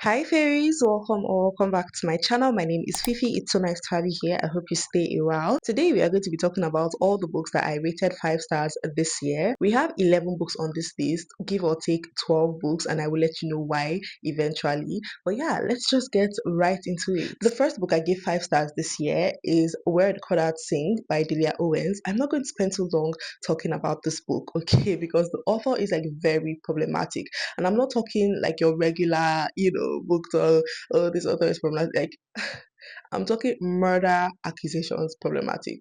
Hi fairies, welcome or welcome back to my channel. My name is Fifi. It's so nice to have you here. I hope you stay a while. Today we are going to be talking about all the books that I rated 5 stars this year. We have 11 books on this list, give or take 12 books, and I will let you know why eventually. But yeah, let's just get right into it. The first book I gave 5 stars this year is Where the Crawdads Sing by Delia Owens. I'm not going to spend too long talking about this book, okay, because the author is like very problematic. And I'm not talking like your regular, book or oh, this author is problematic. Like I'm talking murder accusations problematic.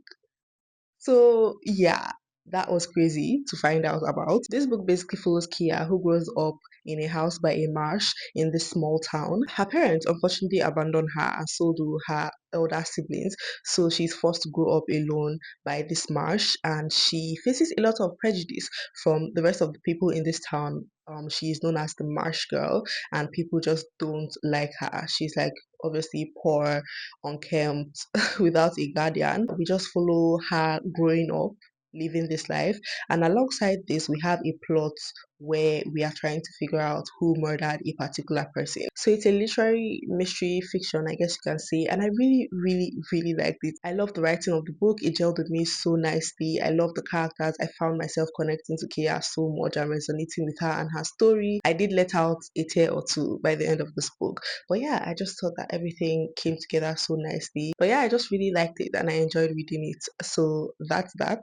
So yeah, that was crazy to find out about. This book basically follows Kia, who grows up in a house by a marsh in this small town. Her parents unfortunately abandoned her, and so do her elder siblings. So she's forced to grow up alone by this marsh, and she faces a lot of prejudice from the rest of the people in this town. She is known as the marsh girl, and people just don't like her. She's like obviously poor, unkempt, without a guardian. We just follow her growing up, living this life. And alongside this, we have a plot where we are trying to figure out who murdered a particular person. So it's a literary mystery fiction, I guess you can say. And I really, really, really liked it. I love the writing of the book. It gelled with me so nicely. I love the characters. I found myself connecting to Kia so much and resonating with her and her story. I did let out a tear or two by the end of this book. But yeah, I just thought that everything came together so nicely. But yeah, I just really liked it and I enjoyed reading it. So that's that.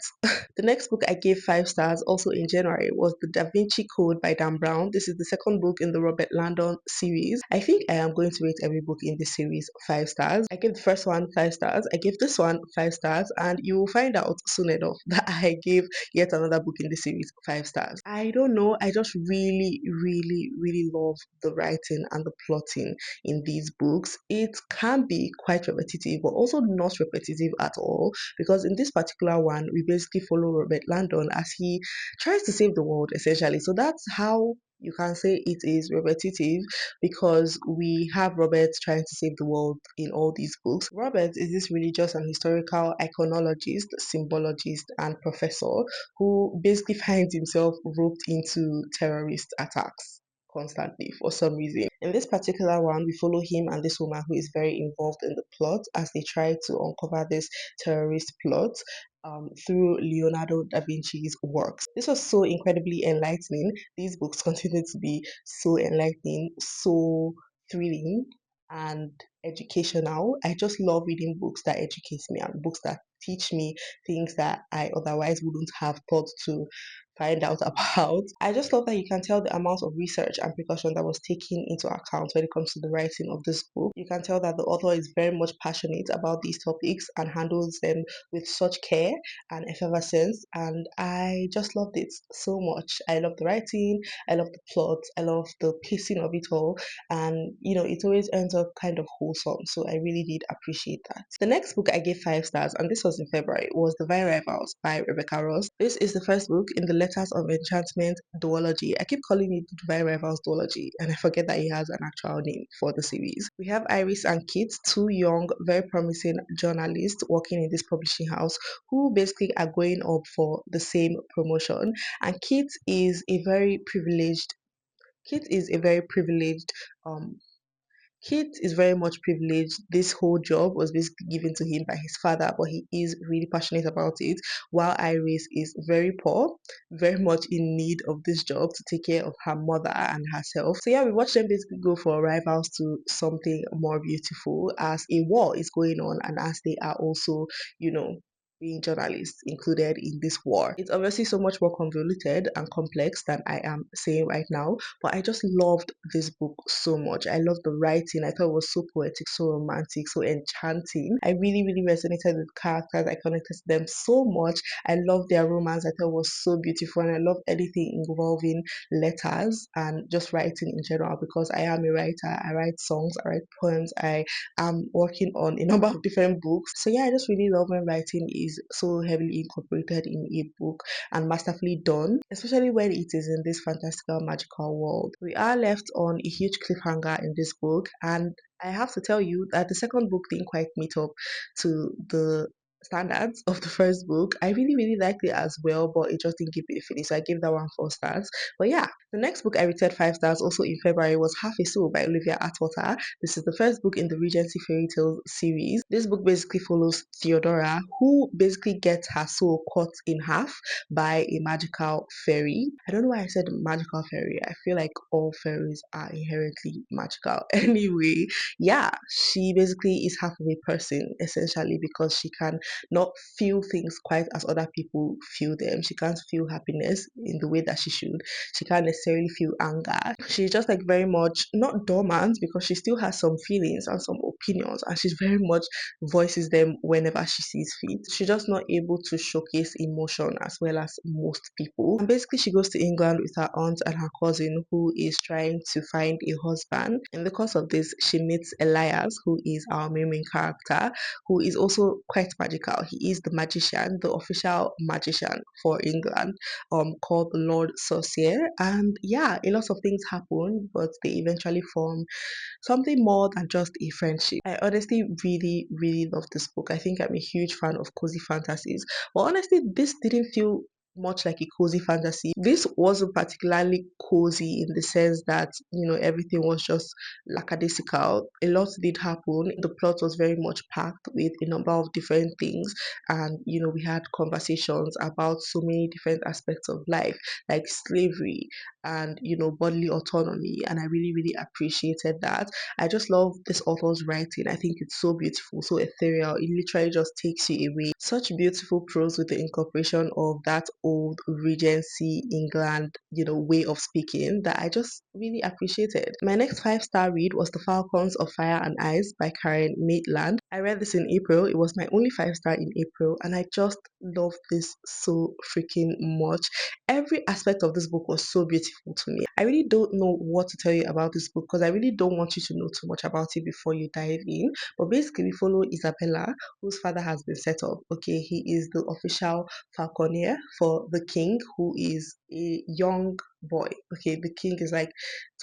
The next book I gave 5 stars also in January was The Da Vinci Code by Dan Brown. This is the second book in the Robert Landon series. I think I am going to rate every book in this series 5 stars. I gave the first one 5 stars. I gave this one 5 stars, and you will find out soon enough that I gave yet another book in the series 5 stars. I don't know, I just really, really, really love the writing and the plotting in these books. It can be quite repetitive, but also not repetitive at all, because in this particular one, we basically follow Robert Landon as he tries to save the world essentially. So that's how you can say it is repetitive, because we have Robert trying to save the world in all these books. Robert is this religious and historical iconologist, symbologist, and professor who basically finds himself roped into terrorist attacks constantly for some reason. In this particular one, we follow him and this woman who is very involved in the plot as they try to uncover this terrorist plot through Leonardo da Vinci's works. This was so incredibly enlightening. These books continue to be so enlightening, so thrilling, and educational. I just love reading books that educate me and books that teach me things that I otherwise wouldn't have thought to find out about. I just love that you can tell the amount of research and precaution that was taken into account when it comes to the writing of this book. You can tell that the author is very much passionate about these topics and handles them with such care and effervescence, and I just loved it so much. I love the writing, I love the plot, I love the pacing of it all, and it always ends up kind of wholesome, so I really did appreciate that. The next book I gave 5 stars, and this was in February, was The Vine Rivals by Rebecca Ross. This is the first book in the Letters of Enchantment duology. I keep calling it the Vine Rivals duology, and I forget that it has an actual name for the series. We have Iris and Kit, two young, very promising journalists working in this publishing house who basically are going up for the same promotion. And Kit is a very privileged Kit is very much privileged. This whole job was basically given to him by his father, but he is really passionate about it. While Iris is very poor, very much in need of this job to take care of her mother and herself. So yeah, we watch them basically go for rivals to something more beautiful as a war is going on, and as they are also, being journalists included in this war. It's obviously so much more convoluted and complex than I am saying right now, but I just loved this book so much. I loved the writing. I thought it was so poetic, so romantic, so enchanting. I really, really resonated with characters. I connected to them so much. I loved their romance. I thought it was so beautiful, and I love anything involving letters and just writing in general, because I am a writer. I write songs, I write poems, I am working on a number of different books. So yeah, I just really love when writing is so heavily incorporated in a book and masterfully done, especially when it is in this fantastical, magical world. We are left on a huge cliffhanger in this book, and I have to tell you that the second book didn't quite meet up to the standards of the first book. I really, really liked it as well, but it just didn't give me a finish. So I gave that one 4 stars. But yeah, The next book I rated 5 stars also in February was Half a Soul by Olivia Atwater. This is the first book in the Regency Fairy Tales series. This book basically follows Theodora, who basically gets her soul cut in half by a magical fairy. I don't know why I said magical fairy. I feel like all fairies are inherently magical. Anyway, yeah, she basically is half of a person essentially because she can not feel things quite as other people feel them. She can't feel happiness in the way that she should. She can't necessarily feel anger. She's just like very much not dormant because she still has some feelings and some opinions, and she's very much voices them whenever she sees fit. She's just not able to showcase emotion as well as most people. And basically, she goes to England with her aunt and her cousin who is trying to find a husband. In the course of this, she meets Elias, who is our main character, who is also quite magical. He is the magician, the official magician for England, called the Lord Sorcier. And yeah, a lot of things happen, but they eventually form something more than just a friendship. I honestly really love this book. I think I'm a huge fan of cozy fantasies. But honestly, this didn't feel much like a cozy fantasy. This wasn't particularly cozy in the sense that, everything was just lackadaisical. A lot did happen. The plot was very much packed with a number of different things. And, we had conversations about so many different aspects of life, like slavery and, bodily autonomy. And I really appreciated that. I just love this author's writing. I think it's so beautiful, so ethereal. It literally just takes you away. Such beautiful prose with the incorporation of that old Regency England, way of speaking that I just really appreciated. My next 5-star read was The Falcons of Fire and Ice by Karen Maitland. I read this in April. It was my only 5-star in April, and I just love this so freaking much. Every aspect of this book was so beautiful to me. I really don't know what to tell you about this book because I really don't want you to know too much about it before you dive in. But basically, we follow Isabella, whose father has been set up. Okay, he is the official falconer for the king, who is a young boy. Okay, the king is like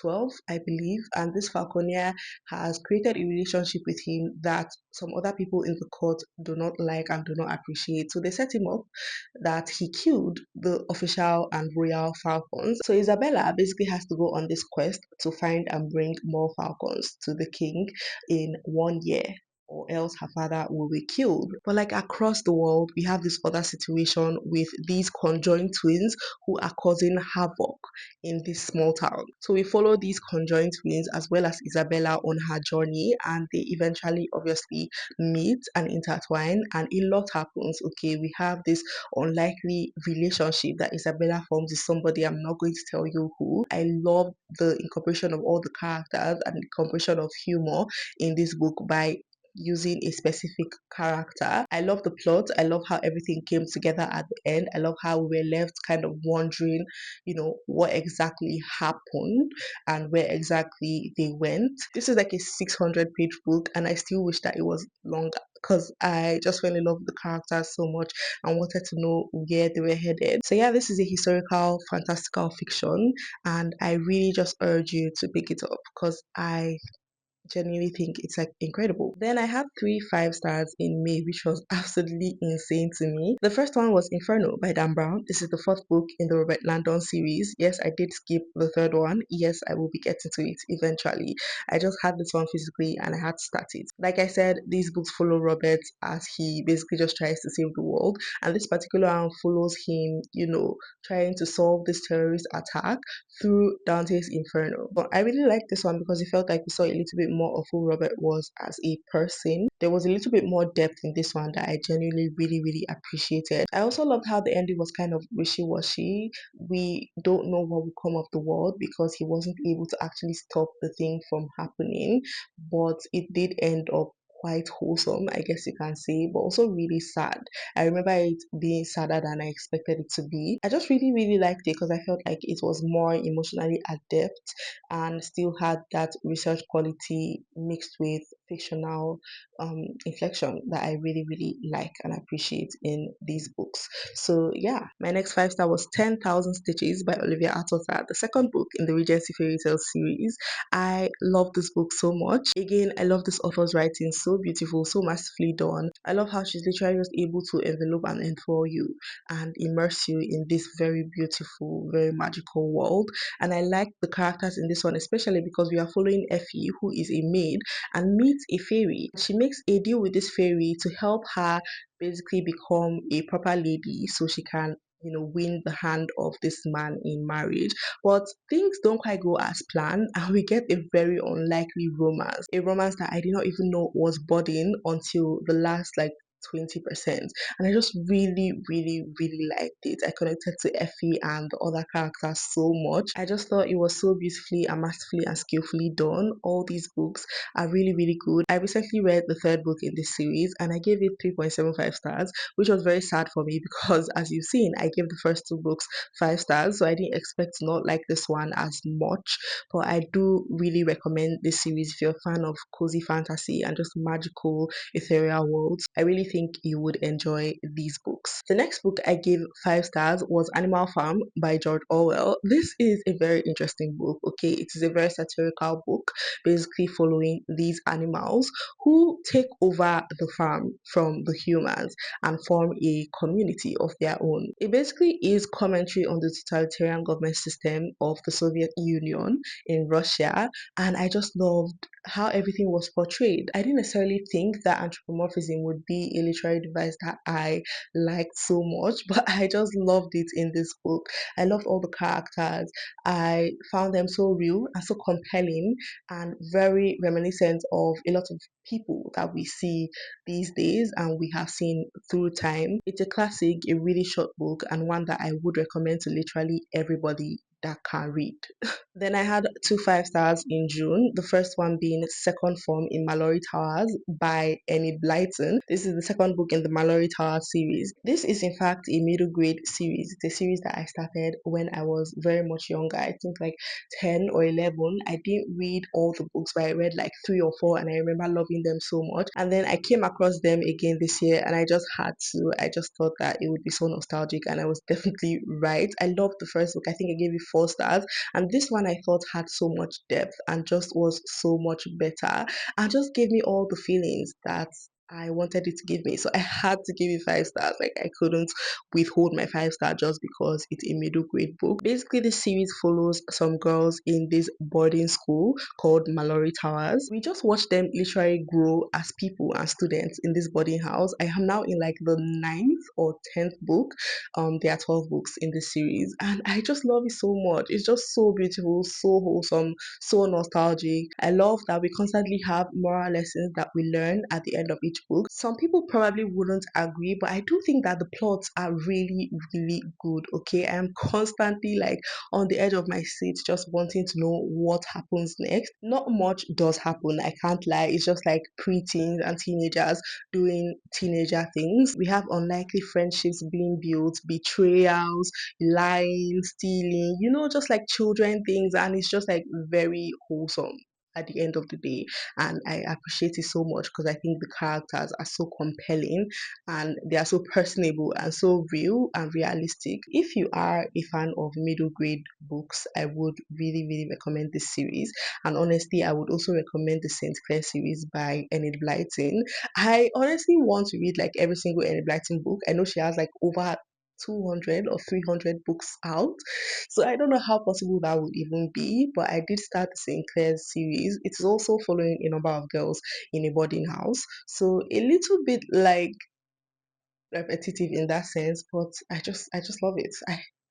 12, I believe, and this falconer has created a relationship with him that some other people in the court do not like and do not appreciate. So they set him up that he killed the official and royal falcons. So Isabella basically has to go on this quest to find and bring more falcons to the king in 1 year, or else her father will be killed. But like across the world, we have this other situation with these conjoined twins who are causing havoc in this small town. So we follow these conjoined twins as well as Isabella on her journey, and they eventually obviously meet and intertwine, and a lot happens. Okay, we have this unlikely relationship that Isabella forms with somebody. I'm not going to tell you who. I love the incorporation of all the characters and the incorporation of humor in this book by using a specific character. I love the plot. I love how everything came together at the end. I love how we were left kind of wondering, what exactly happened and where exactly they went. This is like a 600-page book, and I still wish that it was longer because I just fell in love with the characters so much and wanted to know where they were headed. So yeah, this is a historical fantastical fiction, and I really just urge you to pick it up because I genuinely think it's like incredible. Then I had 3 5 stars in May, which was absolutely insane to me. The first one was Inferno by Dan Brown. This is the fourth book in the Robert Landon series. Yes, I did skip the third one. Yes, I will be getting to it eventually. I just had this one physically and I had to start it. Like I said, these books follow Robert as he basically just tries to save the world, and this particular one follows him, trying to solve this terrorist attack through Dante's Inferno. But I really liked this one because it felt like we saw a little bit more of who Robert was as a person. There was a little bit more depth in this one that I genuinely really appreciated. I also loved how the ending was kind of wishy-washy. We don't know what will come of the world because he wasn't able to actually stop the thing from happening, but it did end up quite wholesome, I guess you can say, but also really sad. I remember it being sadder than I expected it to be. I just really liked it because I felt like it was more emotionally adept and still had that research quality mixed with fictional inflection that I really, really like and appreciate in these books. So yeah, my next 5 star was 10,000 Stitches by Olivia Atota, the second book in the Regency Fairy Tale series. I love this book so much. Again, I love this author's writing, so beautiful, so masterfully done. I love how she's literally just able to envelop and enthrall you and immerse you in this very beautiful, very magical world. And I like the characters in this one, especially because we are following Effie, who is a maid and meets a fairy. She makes a deal with this fairy to help her basically become a proper lady so she can win the hand of this man in marriage. But things don't quite go as planned, and we get a very unlikely romance, a romance that I did not even know was budding until the last like 20%. And I just really, really, really liked it. I connected to Effie and the other characters so much. I just thought it was so beautifully and masterfully and skillfully done. All these books are really, really good. I recently read the third book in this series and I gave it 3.75 stars, which was very sad for me because, as you've seen, I gave the first two books 5 stars, so I didn't expect to not like this one as much. But I do really recommend this series if you're a fan of cozy fantasy and just magical ethereal worlds. I really think you would enjoy these books. The next book I gave 5 stars was Animal Farm by George Orwell. This is a very interesting book, okay? It is a very satirical book, basically following these animals who take over the farm from the humans and form a community of their own. It basically is commentary on the totalitarian government system of the Soviet Union in Russia, and I just loved how everything was portrayed. I didn't necessarily think that anthropomorphism would be a literary device that I liked so much, but I just loved it in this book. I loved all the characters. I found them so real and so compelling and very reminiscent of a lot of people that we see these days and we have seen through time. It's a classic, a really short book, and one that I would recommend to literally everybody that can read. Then I had two 5 stars in June. The first one being Second Form in Mallory Towers by Enid Blyton. This is the second book in the Mallory Towers series. This is in fact a middle grade series. It's a series that I started when I was very much younger. I think like 10 or 11. I didn't read all the books, but I read like 3 or 4 and I remember loving them so much. And then I came across them again this year and I just had to. I just thought that it would be so nostalgic and I was definitely right. I loved the first book. I think I gave it 4 stars. And this one I thought had so much depth and just was so much better and just gave me all the feelings that I wanted it to give me. So I had to give it 5 stars. Like I couldn't withhold my 5 star just because it's a middle grade book. Basically, this series follows some girls in this boarding school called Mallory Towers. We just watch them literally grow as people and students in this boarding house. I am now in like the 9th or 10th book. There are 12 books in this series, and I just love it so much. It's just so beautiful, so wholesome, so nostalgic. I love that we constantly have moral lessons that we learn at the end of each book. Some people probably wouldn't agree, but I do think that the plots are really, really good. Okay, I am constantly like on the edge of my seat, just wanting to know what happens next. Not much does happen, I can't lie. It's just like preteens and teenagers doing teenager things. We have unlikely friendships being built, betrayals, lying, stealing, just like children things, and it's just like very wholesome at the end of the day. And I appreciate it so much because I think the characters are so compelling and they are so personable and so real and realistic. If you are a fan of middle grade books, I would really, really recommend this series. And honestly, I would also recommend the St. Clair series by Enid Blyton. I honestly want to read like every single Enid Blyton book. I know she has like over 200 or 300 books out. So I don't know how possible that would even be, but I did start the St. Clair's series. It's also following a number of girls in a boarding house. So a little bit like repetitive in that sense, but I just love it.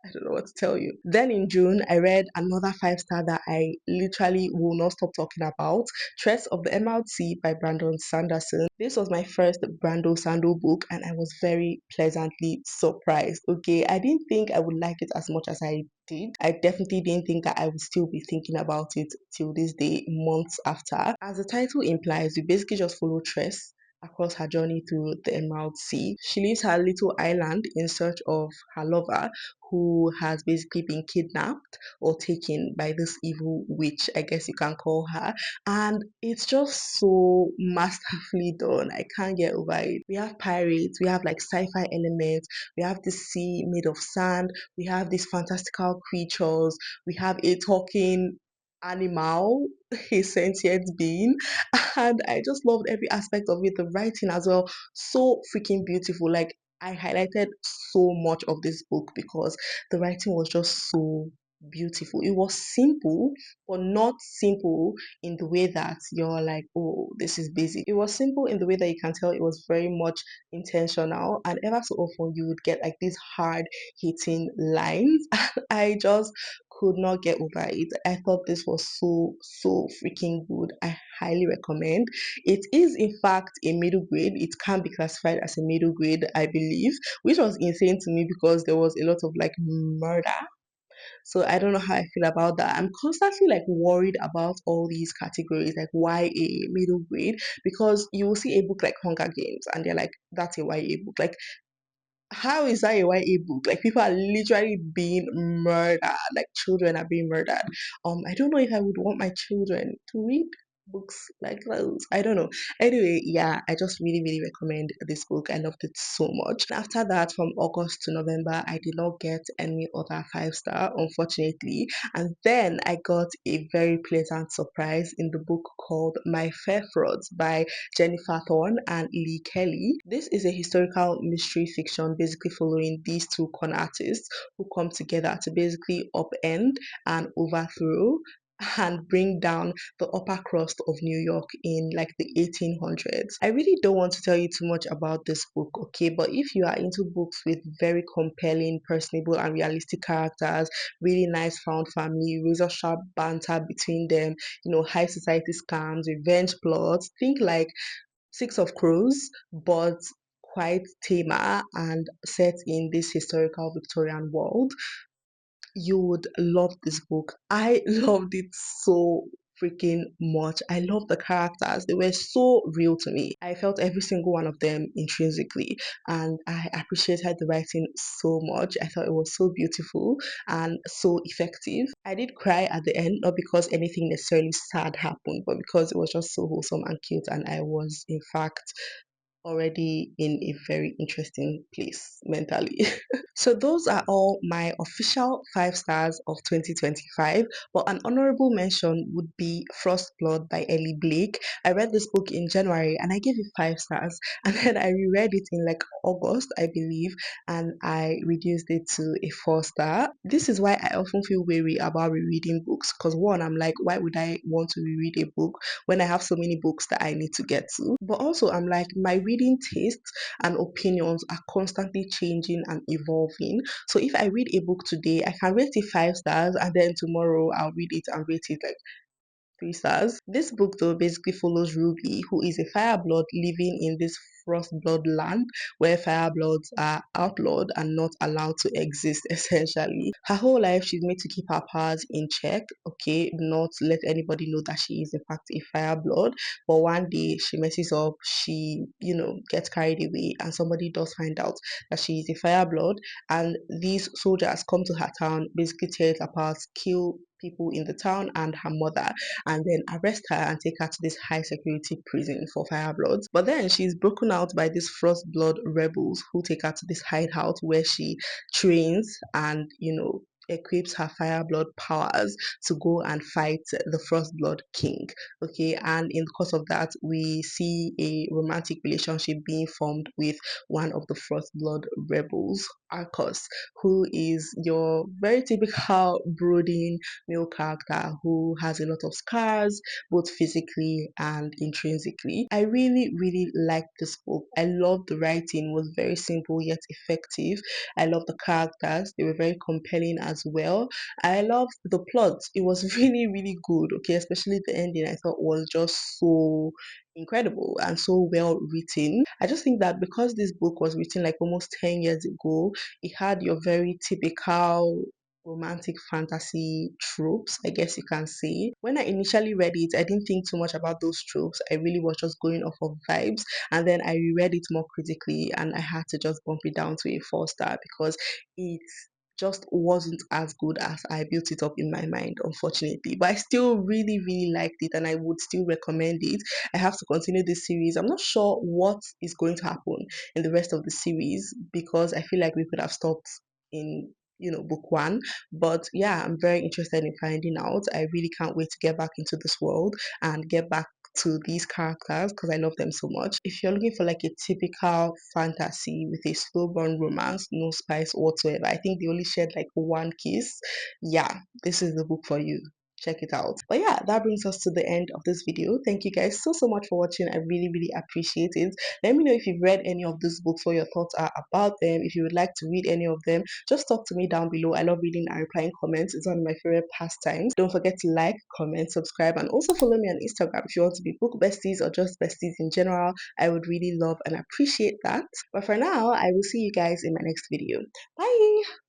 I don't know what to tell you. Then in June, I read another 5 star that I literally will not stop talking about. Threats of the Emerald Sea by Brandon Sanderson. This was my first Brando Sando book and I was very pleasantly surprised. Okay, I didn't think I would like it as much as I did. I definitely didn't think that I would still be thinking about it till this day, months after. As the title implies, we basically just follow Tress across her journey through the Emerald Sea. She leaves her little island in search of her lover, who has basically been kidnapped or taken by this evil witch, I guess you can call her. And it's just so masterfully done. I can't get over it. We have pirates, we have like sci-fi elements, we have the sea made of sand, we have these fantastical creatures, we have a talking animal, a sentient being, and I just loved every aspect of it. The writing as well, so freaking beautiful. Like, I highlighted so much of this book because the writing was just so beautiful. It was simple, but not simple in the way that you're like, oh, this is basic. It was simple in the way that you can tell it was very much intentional, and ever so often you would get like these hard hitting lines. I just could not get over it. I thought this was so freaking good. I highly recommend. It is in fact a middle grade. It can be classified as a middle grade, I believe, which was insane to me because there was a lot of like murder. So I don't know how I feel about that. I'm constantly like worried about all these categories, like YA, middle grade, because you will see a book like Hunger Games and they're like, that's a YA book. Like, how is that a YA book? Like, people are literally being murdered, like children are being murdered. I don't know if I would want my children to read books like those. I don't know. Anyway, yeah, I just really recommend this book. I loved it so much. After that, from August to November, I did not get any other 5 star, unfortunately. And then I got a very pleasant surprise in the book called My Fair Frauds by Jennifer Thorne and Lee Kelly. This is a historical mystery fiction basically following these two con artists who come together to basically upend and overthrow and bring down the upper crust of New York in like the 1800s. I really don't want to tell you too much about this book, okay? But if you are into books with very compelling, personable, and realistic characters, really nice found family, razor sharp banter between them, high society scams, revenge plots, think like Six of Crows, but quite tamer and set in this historical Victorian world, you would love this book. I loved it so freaking much. I love the characters. They were so real to me. I felt every single one of them intrinsically, and I appreciated the writing so much. I thought it was so beautiful and so effective. I did cry at the end, not because anything necessarily sad happened, but because it was just so wholesome and cute, and I was in fact already in a very interesting place mentally. So those are all my official 5 stars of 2025. But an honorable mention would be Frost Blood by Ellie Blake. I read this book in January and I gave it 5 stars. And then I reread it in like August, I believe, and I reduced it to a 4 star. This is why I often feel wary about rereading books. Because one, I'm like, why would I want to reread a book when I have so many books that I need to get to? But also, I'm like, my reading tastes and opinions are constantly changing and evolving. So if I read a book today, I can rate it 5 stars, and then tomorrow I'll read it and rate it like 3 stars. This book though basically follows Ruby, who is a fireblood living in this frost blood land where firebloods are outlawed and not allowed to exist essentially. Her whole life she's made to keep her powers in check, okay, not let anybody know that she is in fact a fireblood. But one day she messes up, she, gets carried away, and somebody does find out that she is a fireblood, and these soldiers come to her town, basically tear it apart, kill people in the town and her mother, and then arrest her and take her to this high security prison for firebloods. But then she's broken out by these frost blood rebels who take her to this hideout where she trains and, equips her fireblood powers to go and fight the frostblood king. Okay, and in the course of that we see a romantic relationship being formed with one of the frostblood rebels, Arcos, who is your very typical brooding male character who has a lot of scars, both physically and intrinsically. I really liked this book. I loved the writing, it was very simple yet effective. I loved the characters, they were very compelling as well. I loved the plot, it was really good, okay, especially the ending I thought was just so incredible and so well written. I just think that because this book was written like almost 10 years ago, it had your very typical romantic fantasy tropes, I guess you can say. When I initially read it, I didn't think too much about those tropes. I really was just going off of vibes. And then I reread it more critically and I had to just bump it down to a 4 star because it just wasn't as good as I built it up in my mind, unfortunately. But I still really, really liked it and I would still recommend it. I have to continue this series. I'm not sure what is going to happen in the rest of the series because I feel like we could have stopped in book one. But yeah, I'm very interested in finding out. I really can't wait to get back into this world and get back to these characters because I love them so much. If you're looking for like a typical fantasy with a slow burn romance, no spice whatsoever, I think they only shared like one kiss. Yeah, this is the book for you. Check it out. But yeah, that brings us to the end of this video. Thank you guys so much for watching. I really, really appreciate it. Let me know if you've read any of these books, what your thoughts are about them. If you would like to read any of them, just talk to me down below. I love reading and replying comments. It's one of my favorite pastimes. Don't forget to like, comment, subscribe, and also follow me on Instagram if you want to be book besties or just besties in general. I would really love and appreciate that. But for now, I will see you guys in my next video. Bye!